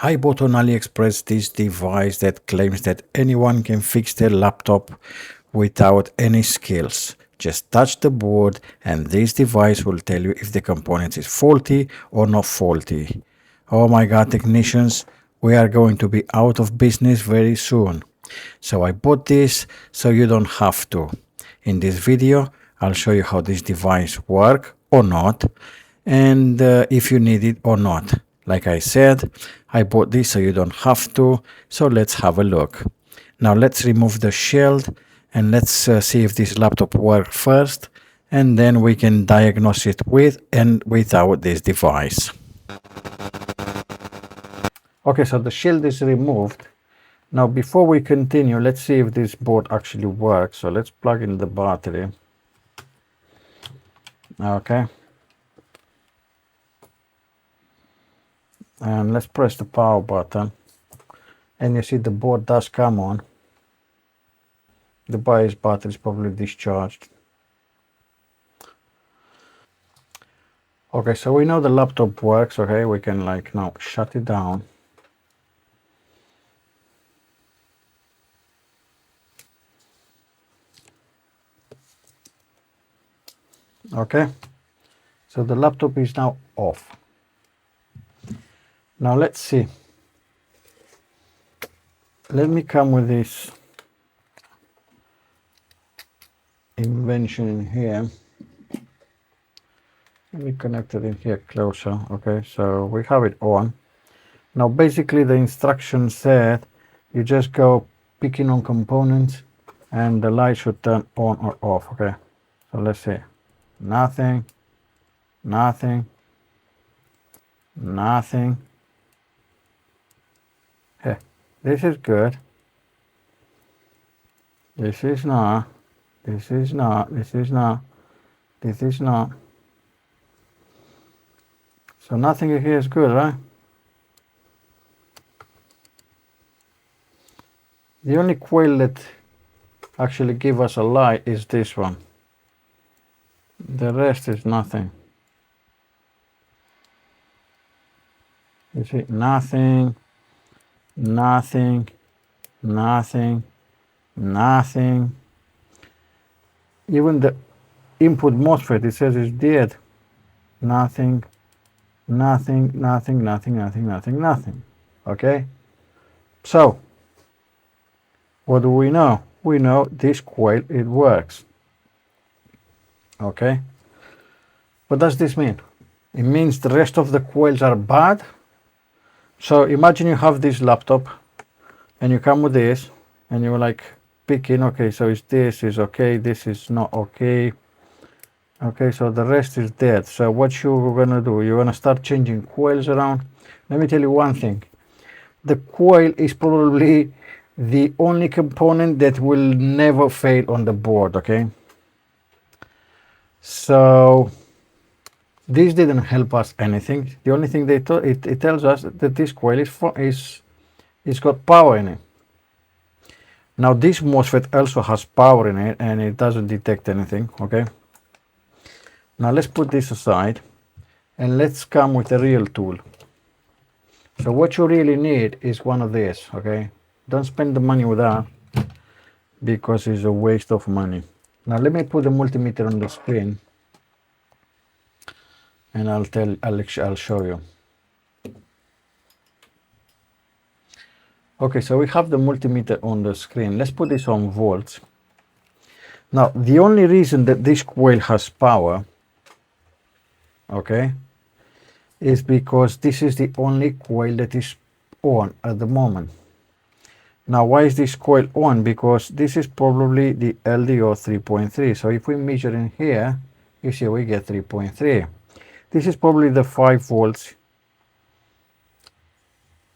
I bought on AliExpress this device that claims that anyone can fix their laptop without any skills. Just touch the board and this device will tell you if the component is faulty or not faulty. Oh my god, technicians, we are going to be out of business very soon. So I bought this so you don't have to. In this video, I'll show you how this device works or not, and if you need it or not. Like I said, I bought this so you don't have to, so let's have a look. Now let's remove the shield and let's see if this laptop works first, and then we can diagnose it with and without this device. Okay, so the shield is removed. Now before we continue, let's see if this board actually works. So let's plug in the battery. Okay. And let's press the power button. And you see the board does come on. The bias battery is probably discharged. Okay, so we know the laptop works. Okay, we can like now shut it down. Okay, so the laptop is now off. Now let's see. Let me come with this invention in here. Let me connect it in here closer. Okay, so we have it on. Now basically the instruction said you just go picking on components and the light should turn on or off. Okay, so let's see. Nothing, nothing, nothing. Hey, this is good. This is not. This is not. This is not. This is not. So nothing here is good, right? The only coil that actually give us a light is this one. The rest is nothing. You see, nothing, nothing, nothing, nothing. Even the input MOSFET, it says it's dead. Nothing, nothing, nothing, nothing, nothing, nothing, nothing. Okay? So, what do we know? We know this coil, it works. Okay? What does this mean? It means the rest of the coils are bad. So imagine you have this laptop and you come with this and you're like picking, okay, so this is okay, this is not okay. Okay, so the rest is dead. So what you're gonna do, you're gonna start changing coils around. Let me tell you one thing. The coil is probably the only component that will never fail on the board, okay? So this didn't help us anything. The only thing it tells us that this coil is got power in it. Now this MOSFET also has power in it and it doesn't detect anything, okay? Now let's put this aside and let's come with a real tool. So what you really need is one of these, okay? Don't spend the money with that because it's a waste of money. Now let me put the multimeter on the screen and I'll show you. Okay, so we have the multimeter on the screen. Let's put this on volts. Now, the only reason that this coil has power, okay, is because this is the only coil that is on at the moment. Now, why is this coil on? Because this is probably the LDO 3.3. So if we measure in here, you see we get 3.3. This is probably the 5 volts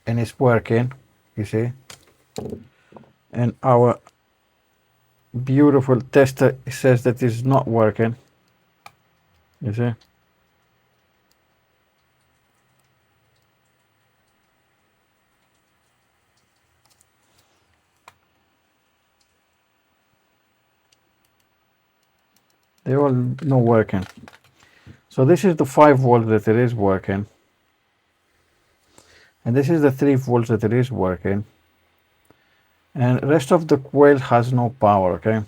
and it's working, you see. And our beautiful tester says that it's not working, you see. They're all not working. So this is the 5 volt that it is working. and this is the 3 volts that it is working, and rest of the coil has no power. Okay,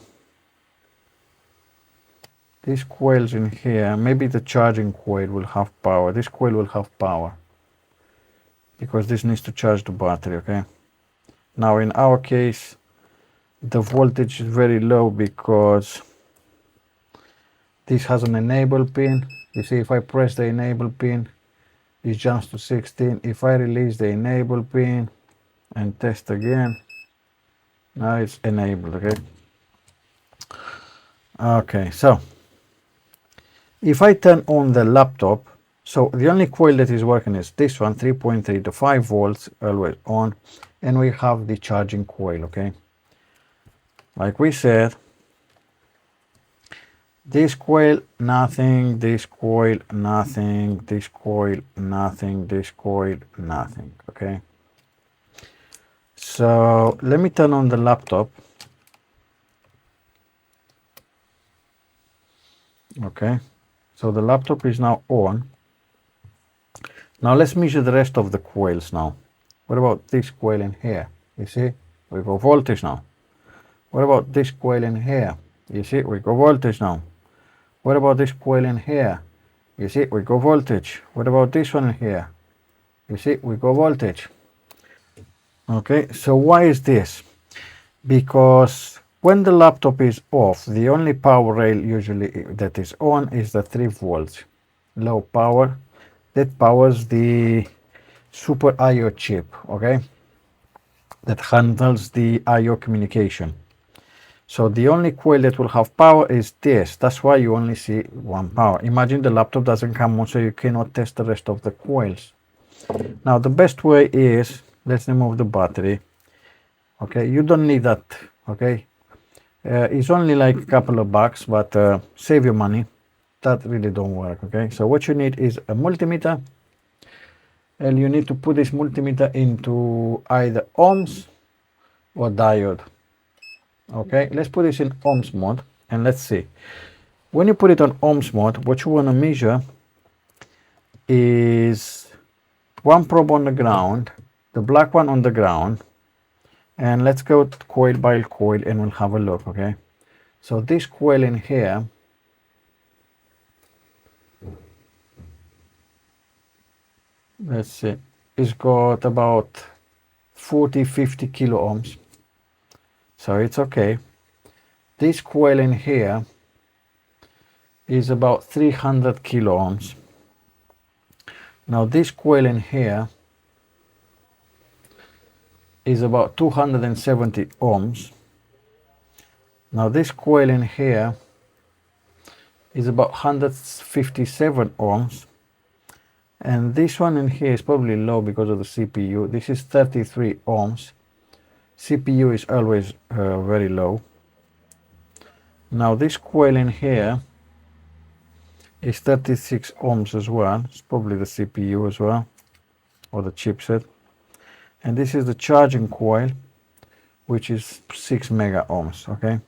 these coils in here, maybe the charging coil will have power. This coil will have power because this needs to charge the battery. Okay, now in our case the voltage is very low because this has an enable pin. You see, if I press the enable pin, it jumps to 16. If I release the enable pin and test again, now it's enabled. Okay, okay, so if I turn on the laptop, so the only coil that is working is this one, 3.3 to 5 volts, always on, and we have the charging coil. Okay, like we said, this coil nothing, this coil nothing, this coil nothing, this coil nothing. Okay, so let me turn on the laptop. Okay, so the laptop is now on. Now let's measure the rest of the coils now. What about this coil in here? You see, we go voltage now. What about this coil in here? You see, we go voltage now. What about this coil in here? You see, we go voltage. What about this one in here? You see, we go voltage. Okay, so why is this? Because when the laptop is off, the only power rail usually that is on is the 3 volts low power that powers the super I/O chip. Okay, that handles the I/O communication. So the only coil that will have power is this. That's why you only see one power. Imagine the laptop doesn't come on, so you cannot test the rest of the coils. Now the best way is, let's remove the battery. Okay, you don't need that. Okay, it's only like a couple of bucks, but save your money. That really don't work. Okay, so what you need is a multimeter, and you need to put this multimeter into either ohms or diode. Okay, let's put this in ohms mode and let's see. When you put it on ohms mode, what you want to measure is one probe on the ground, the black one on the ground, and let's go coil by coil and we'll have a look. Okay, so this coil in here let's see, it's got about 40-50 kilo ohms, so it's okay. This coil in here is about 300 kilo ohms. Now this coil in here is about 270 ohms. Now this coil in here is about 157 ohms. And this one in here is probably low because of the CPU. This is 33 ohms. CPU is always very low. Now this coil in here is 36 ohms as well. It's probably the CPU as well, or the chipset. And this is the charging coil, which is 6 mega ohms. Okay,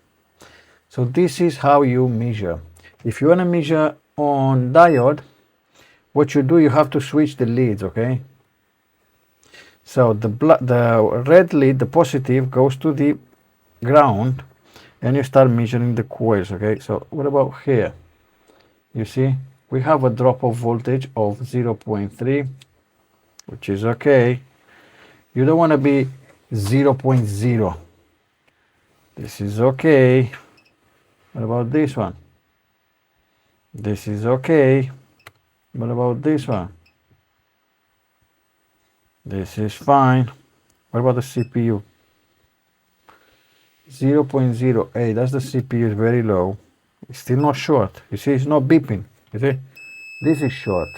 so this is how you measure. If you want to measure on diode, what you do, you have to switch the leads. Okay, so the red lead, the positive, goes to the ground and you start measuring the coils. Okay, so what about here? You see, we have a drop of voltage of 0.3, which is okay. You don't want to be 0.0. This is okay. What about this one? This is okay. What about this one? This is fine. What about the CPU? 0.08. That's the CPU, is very low. It's still not short. You see, it's not beeping. You see, this is short.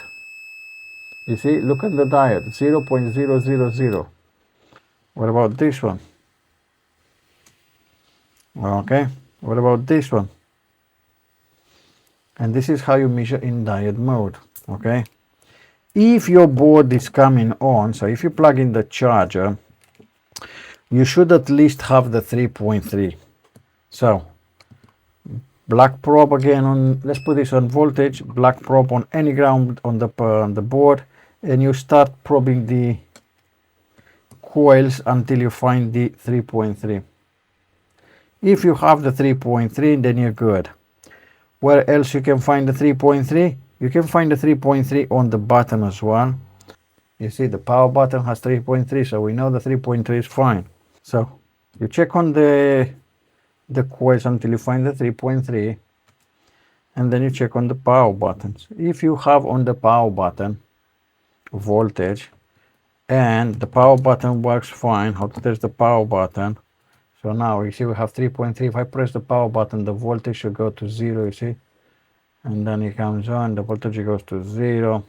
You see, look at the diode, 0.000. What about this one? Okay, what about this one? And this is how you measure in diode mode. Okay, if your board is coming on, so if you plug in the charger, you should at least have the 3.3. So black probe again on, let's put this on voltage, black probe on any ground on the board, and you start probing the coils until you find the 3.3. If you have the 3.3, then you're good. Where else you can find the 3.3? You can find the 3.3 on the button as well. You see the power button has 3.3, so we know the 3.3 is fine. So you check on the coils until you find the 3.3, and then you check on the power buttons. If you have on the power button voltage and the power button works fine, how to test the power button? So now you see we have 3.3. If I press the power button, the voltage should go to 0, you see, and then it comes on, the voltage goes to 0,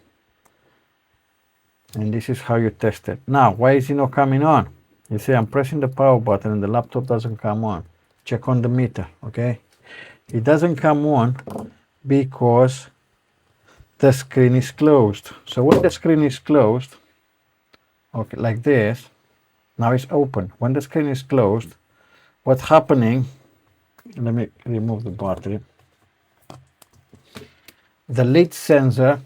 and this is how you test it. Now why is it not coming on? You see I'm pressing the power button and the laptop doesn't come on. Check on the meter. Okay, it doesn't come on because the screen is closed. So when the screen is closed, okay, like this, now it's open. When the screen is closed, what's happening, let me remove the battery. The lead sensor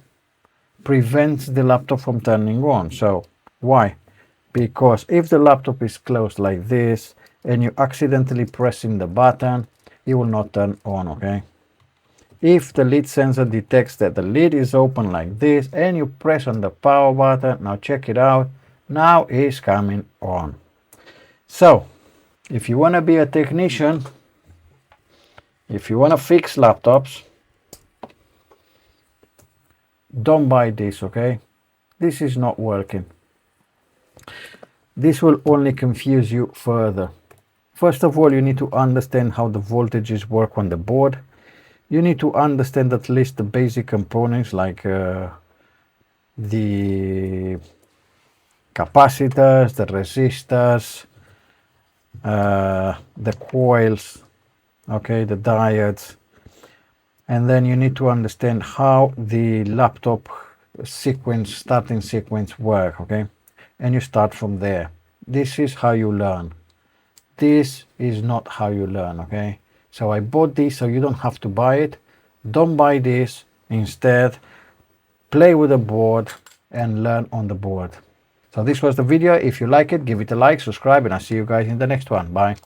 prevents the laptop from turning on. So why? Because if the laptop is closed like this and you accidentally pressing the button, it will not turn on. Okay, if the lead sensor detects that the lid is open like this and you press on the power button, now check it out, now it's coming on. So if you want to be a technician, if you want to fix laptops, don't buy this. Okay, this is not working. This will only confuse you further. First of all, you need to understand how the voltages work on the board. You need to understand at least the basic components like the capacitors, the resistors, the coils, okay, the diodes, and then you need to understand how the laptop starting sequence work. Okay, and you start from there. This is how you learn. This is not how you learn. Okay, so I bought this so you don't have to buy it. Don't buy this. Instead, play with the board and learn on the board. So this was the video. If you like it, give it a like, subscribe, and I'll see you guys in the next one. Bye.